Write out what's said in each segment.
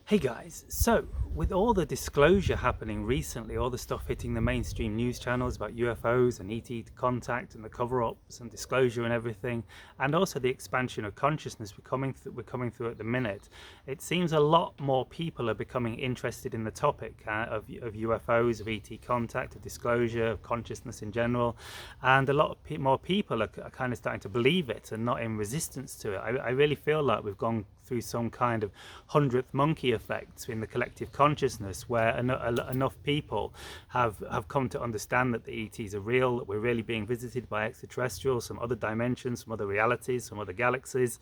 Hey guys, so with all the disclosure happening recently, all the stuff hitting the mainstream news channels about UFOs and ET contact and the cover-ups and disclosure and everything, and also the expansion of consciousness we're coming through at the minute, it seems a lot more people are becoming interested in the topic of UFOs, of ET contact, of disclosure, of consciousness in general, and a lot of more people are kind of starting to believe it and not in resistance to it. I really feel like we've gone through some kind of 100th monkey effect in the collective consciousness where enough people have come to understand that the ETs are real, that we're really being visited by extraterrestrials, some other dimensions, some other realities, some other galaxies,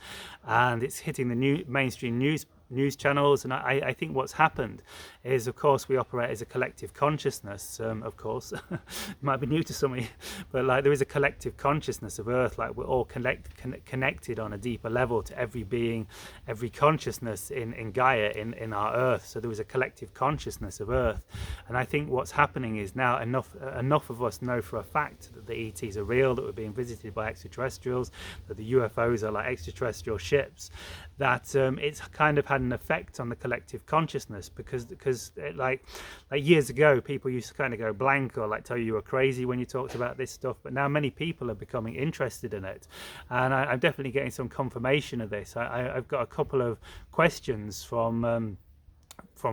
and it's hitting the mainstream news channels. And I think what's happened is, of course, we operate as a collective consciousness, of course. It might be new to some of you, but like there is a collective consciousness of Earth, like we're all connected on a deeper level to every being, every consciousness in Gaia, in our Earth. So there is a collective consciousness of Earth, and I think what's happening is now enough of us know for a fact that the ETs are real, that we're being visited by extraterrestrials, that the UFOs are like extraterrestrial ships, that it's kind of had an effect on the collective consciousness, because like years ago people used to kind of go blank or like tell you were crazy when you talked about this stuff, but now many people are becoming interested in it, and I'm definitely getting some confirmation of this. I've got a couple of questions from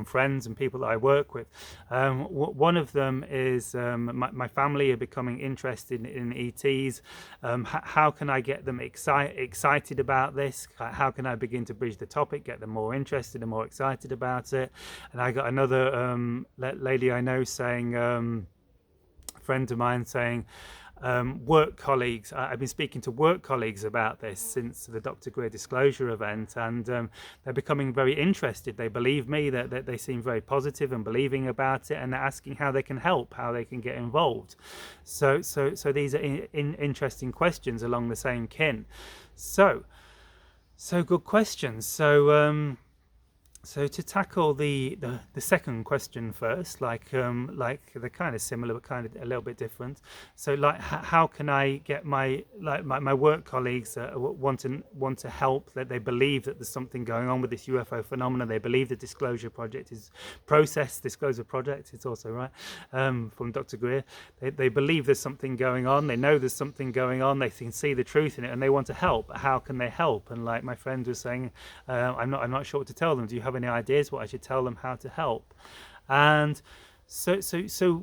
friends and people that I work with. One of them is my family are becoming interested in ETs. How can I get them excited about this? How can I begin to bridge the topic, get them more interested and more excited about it? And I got another lady I know saying, a friend of mine saying, work colleagues. I've been speaking to work colleagues about this since the Dr. Greer disclosure event, and they're becoming very interested. They believe me, that they seem very positive and believing about it, and they're asking how they can help, how they can get involved. So these are interesting questions along the same kin. So good questions. So to tackle the second question first, like they're kind of similar but kind of a little bit different. So like how can I get my work colleagues want to help, that they believe that there's something going on with this UFO phenomena. They believe the disclosure project is disclosure project. It's also right from Dr. Greer. They believe there's something going on. They know there's something going on. They can see the truth in it, and they want to help. How can they help? And like my friend was saying, I'm not sure what to tell them. Do you have any ideas what I should tell them how to help? And so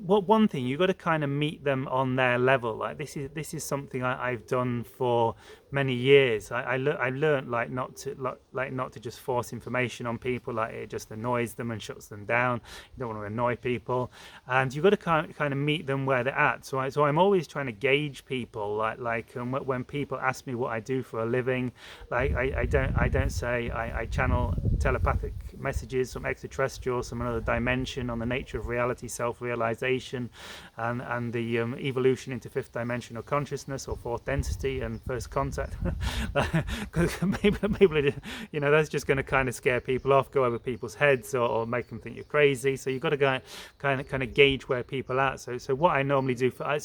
what one thing, you've got to kind of meet them on their level. Like this is something I've done for many years. I learned like not to just force information on people, like it just annoys them and shuts them down. You don't want to annoy people, and you've got to kind of meet them where they're at. So I'm always trying to gauge people, like when people ask me what I do for a living, like I don't say I channel telepathic messages from extraterrestrials from another dimension on the nature of reality, self-realization, and the evolution into fifth dimensional consciousness or fourth density and first contact. Because people are, that's just going to kind of scare people off, go over people's heads, or make them think you're crazy. So you've got to go kind of gauge where people are at. So what I normally do I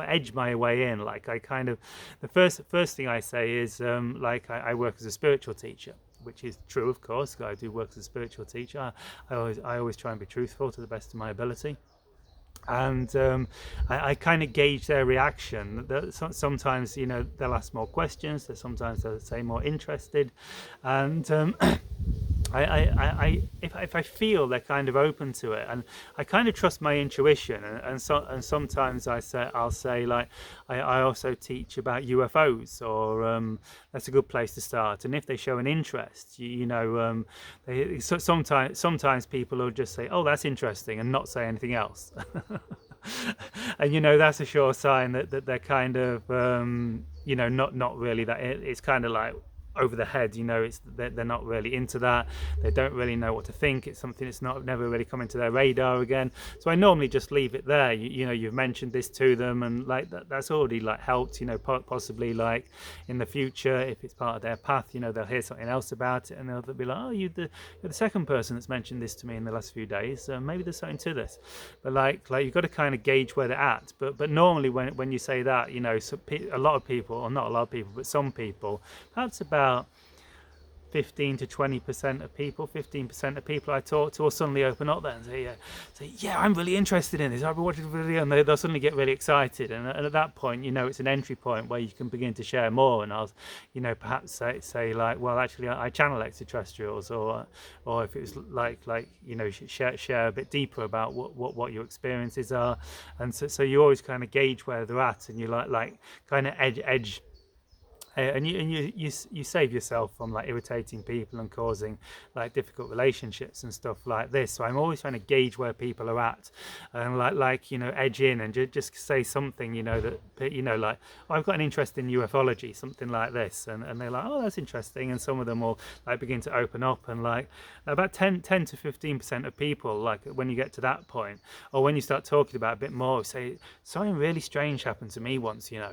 edge my way in. Like I kind of, the first thing I say is I work as a spiritual teacher, which is true, of course. I do work as a spiritual teacher. I always try and be truthful to the best of my ability. And I kind of gauge their reaction. Sometimes, they'll ask more questions. Sometimes they'll say more interested. And if I feel they're kind of open to it, and I kind of trust my intuition, and sometimes I'll say like I also teach about UFOs, or that's a good place to start. And if they show an interest, sometimes people will just say, oh, that's interesting, and not say anything else. And that's a sure sign that they're kind of not really that. It's kind of like over the head, they're not really into that. They don't really know what to think. It's something that's never really come into their radar again. So I normally just leave it there. You've mentioned this to them, and like that's already like helped. Possibly like in the future, if it's part of their path, they'll hear something else about it, and they'll be like, oh, you're the second person that's mentioned this to me in the last few days. Maybe there's something to this. But like you've got to kind of gauge where they're at. But normally when you say that, a lot of people, or not a lot of people, but some people, perhaps about 15 to 20% of people, 15% of people I talk to will suddenly open up there and say, yeah, I'm really interested in this. I've been watching the video, and they'll suddenly get really excited. And at that point, it's an entry point where you can begin to share more. And I'll, perhaps say like, well, actually, I channel extraterrestrials, or if it was like share a bit deeper about what your experiences are. And so you always kind of gauge where they're at, and you like kind of edge. And you save yourself from like irritating people and causing like difficult relationships and stuff like this. So I'm always trying to gauge where people are at, and edge in and just say something that like, oh, I've got an interest in ufology, something like this, and they're like, oh, that's interesting, and some of them will like begin to open up, and like about 10 to 15% of people, like when you get to that point, or when you start talking about a bit more, say something really strange happened to me once, and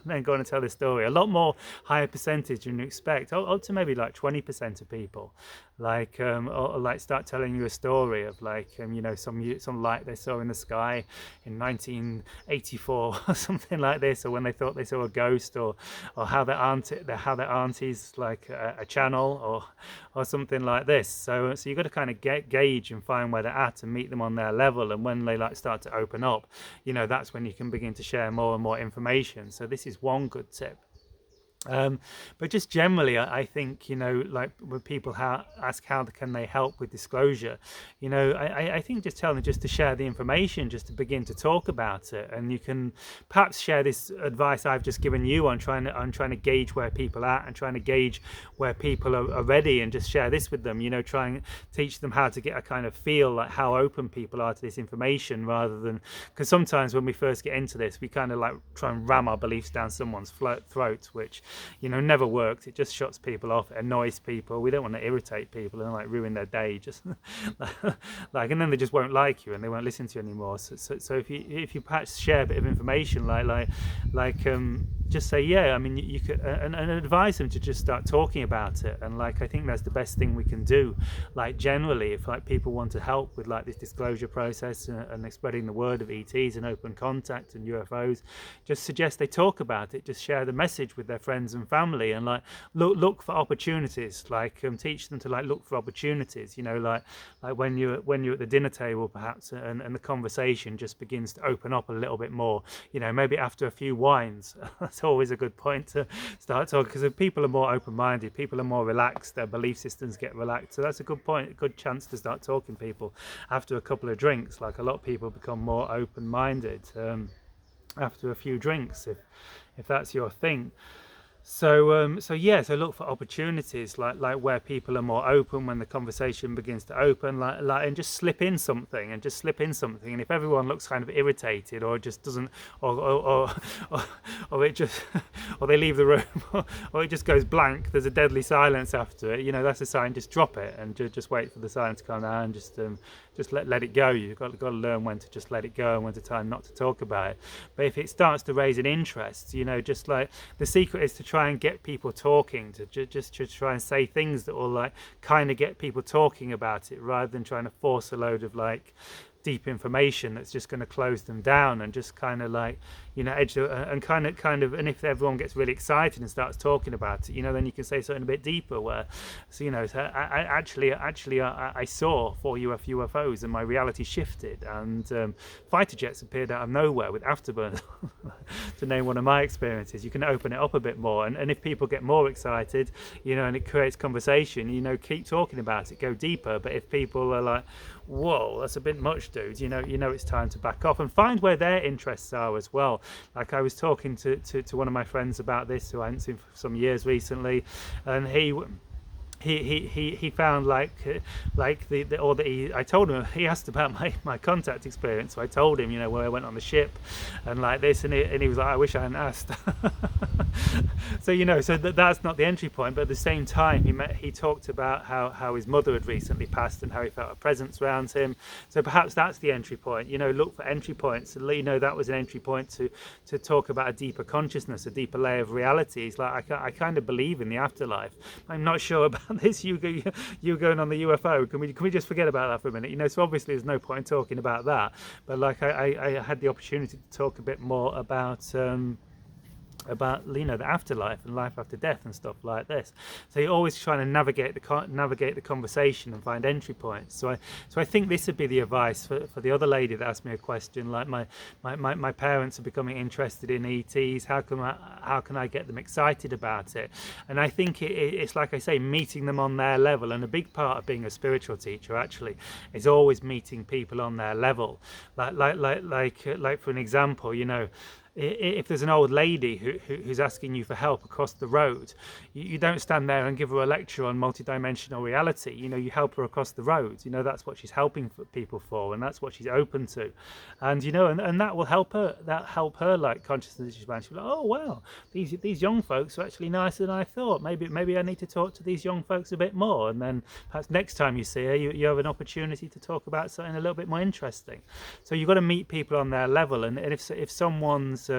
then go on and tell the story. A lot more higher percentage than you expect, up to maybe like 20% of people, like or like start telling you a story of like some light they saw in the sky in 1984 or something like this, or when they thought they saw a ghost, or how their auntie's like a channel, or something like this. So you've got to kind of gauge and find where they're at and meet them on their level, and when they like start to open up, that's when you can begin to share more and more information. So this is one good tip. But just generally, I think, like when people ask how can they help with disclosure, I think just tell them just to share the information, just to begin to talk about it. And you can perhaps share this advice I've just given you on trying to gauge where people are at, and trying to gauge where people are ready, and just share this with them, try and teach them how to get a kind of feel like how open people are to this information, rather than, because sometimes when we first get into this, we kind of like try and ram our beliefs down someone's throat, which never works. It just shuts people off, it annoys people. We don't want to irritate people and like ruin their day, just like, and then they just won't like you and they won't listen to you anymore. So if you perhaps share a bit of information, just say, yeah, I mean, you could, and advise them to just start talking about it. And like, I think that's the best thing we can do. Like generally, if like people want to help with like this disclosure process and spreading the word of ETs and open contact and UFOs, just suggest they talk about it. Just share the message with their friends and family, and like look for opportunities. Like teach them to like look for opportunities. Like when you're at the dinner table, perhaps, and the conversation just begins to open up a little bit more. Maybe after a few wines. That's always a good point to start talking, because if people are more open-minded, people are more relaxed, their belief systems get relaxed. So that's a good point, a good chance to start talking to people after a couple of drinks. Like a lot of people become more open-minded after a few drinks, if that's your thing. So look for opportunities, like where people are more open, when the conversation begins to open, like and just slip in something, and if everyone looks kind of irritated, or just doesn't, or it just, or they leave the room, or it just goes blank, there's a deadly silence after it, that's a sign. Just drop it and just wait for the silence to come down, and just let it go. You've got to learn when to just let it go and when to time not to talk about it. But if it starts to raise an interest, just like the secret is to try and get people talking, to just try and say things that will like kind of get people talking about it, rather than trying to force a load of like deep information that's just going to close them down, and just kind of like edge and kind of and if everyone gets really excited and starts talking about it, then you can say something a bit deeper, where so I saw 4 UFOs and my reality shifted, and fighter jets appeared out of nowhere with afterburners to name one of my experiences. You can open it up a bit more, and if people get more excited, and it creates conversation, keep talking about it, go deeper. But if people are like, whoa, that's a bit much, dudes, it's time to back off, and find where their interests are as well. Like I was talking to one of my friends about this, who I hadn't seen for some years recently, and he found I told him, he asked about my contact experience, so I told him where I went on the ship and like this, and he was like, I wish I hadn't asked. So that's not the entry point, but at the same time he talked about how his mother had recently passed and how he felt a presence around him. So perhaps that's the entry point. Look for entry points, and that was an entry point to talk about a deeper consciousness, a deeper layer of realities. Like I kind of believe in the afterlife. I'm not sure about this, you going on the UFO, can we just forget about that for a minute? So obviously there's no point in talking about that, but like I had the opportunity to talk a bit more about about the afterlife and life after death and stuff like this. So you're always trying to navigate the conversation and find entry points. So I think this would be the advice for the other lady that asked me a question like, my parents are becoming interested in ETs. How can I get them excited about it? And I think it's like I say, meeting them on their level. And a big part of being a spiritual teacher actually is always meeting people on their level. Like for an example, if there's an old lady who's asking you for help across the road, you don't stand there and give her a lecture on multidimensional reality. You help her across the road. That's what she's helping people for, and that's what she's open to. And and that will help her. That help her like consciousness expansion. She'll be like, oh wow, these young folks are actually nicer than I thought. Maybe I need to talk to these young folks a bit more. And then perhaps next time you see her, you have an opportunity to talk about something a little bit more interesting. So you've got to meet people on their level. And if someone's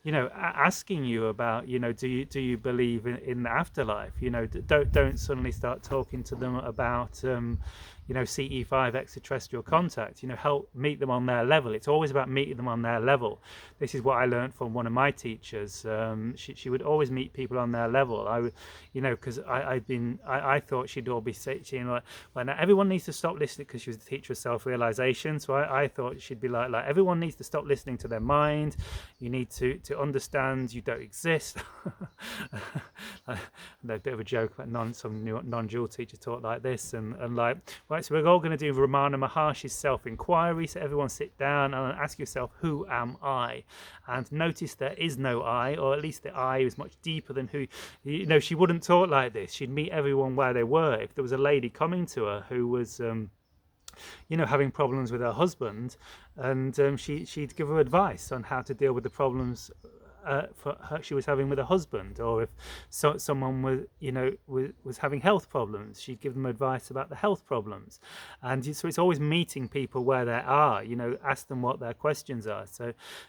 asking you about, do you believe in the afterlife? Don't suddenly start talking to them about CE5 extraterrestrial contact. Help meet them on their level. It's always about meeting them on their level. This is what I learned from one of my teachers. She would always meet people on their level. Because I thought she'd all be saying like, well, now everyone needs to stop listening, because she was the teacher of self-realization. So I thought she'd be like everyone needs to stop listening to their mind. You need to understand you don't exist. A bit of a joke about some non-dual teacher taught like this, and like, right, so we're all going to do Ramana Maharshi's self-inquiry. So everyone sit down and ask yourself, who am I? And notice there is no I, or at least the I is much deeper than who. She wouldn't talk like this. She'd meet everyone where they were. If there was a lady coming to her who was having problems with her husband, and she'd give her advice on how to deal with the problems for her she was having with her husband. Or if someone was having health problems, she'd give them advice about the health problems. And so it's always meeting people where they are. Ask them what their questions are.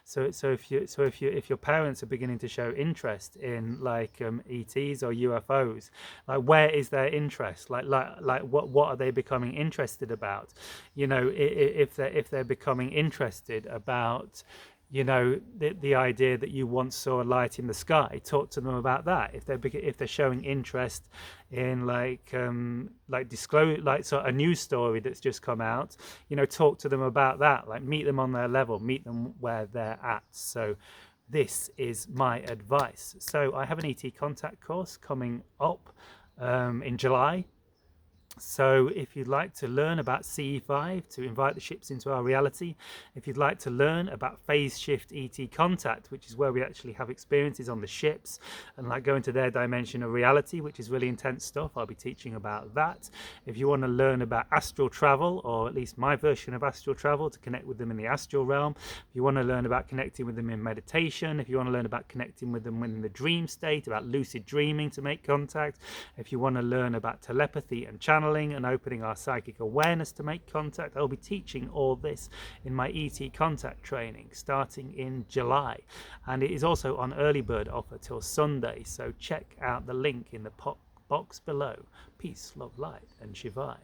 So if your parents are beginning to show interest in like ETs or UFOs, like where is their interest? Like what are they becoming interested about? If they're becoming interested about the idea that you once saw a light in the sky, talk to them about that. If they're showing interest in disclose, like sort of a news story that's just come out, talk to them about that. Like meet them on their level, meet them where they're at. So this is my advice. So I have an ET contact course coming up in July. So if you'd like to learn about CE5, to invite the ships into our reality, if you'd like to learn about phase shift ET contact, which is where we actually have experiences on the ships and like go into their dimension of reality, which is really intense stuff, I'll be teaching about that. If you want to learn about astral travel, or at least my version of astral travel, to connect with them in the astral realm, if you want to learn about connecting with them in meditation, if you want to learn about connecting with them in the dream state, about lucid dreaming to make contact, if you want to learn about telepathy and channeling and opening our psychic awareness to make contact, I'll be teaching all this in my ET contact training starting in July. And it is also on early bird offer till Sunday, so check out the link in the box below. Peace, love, light, and Shivai.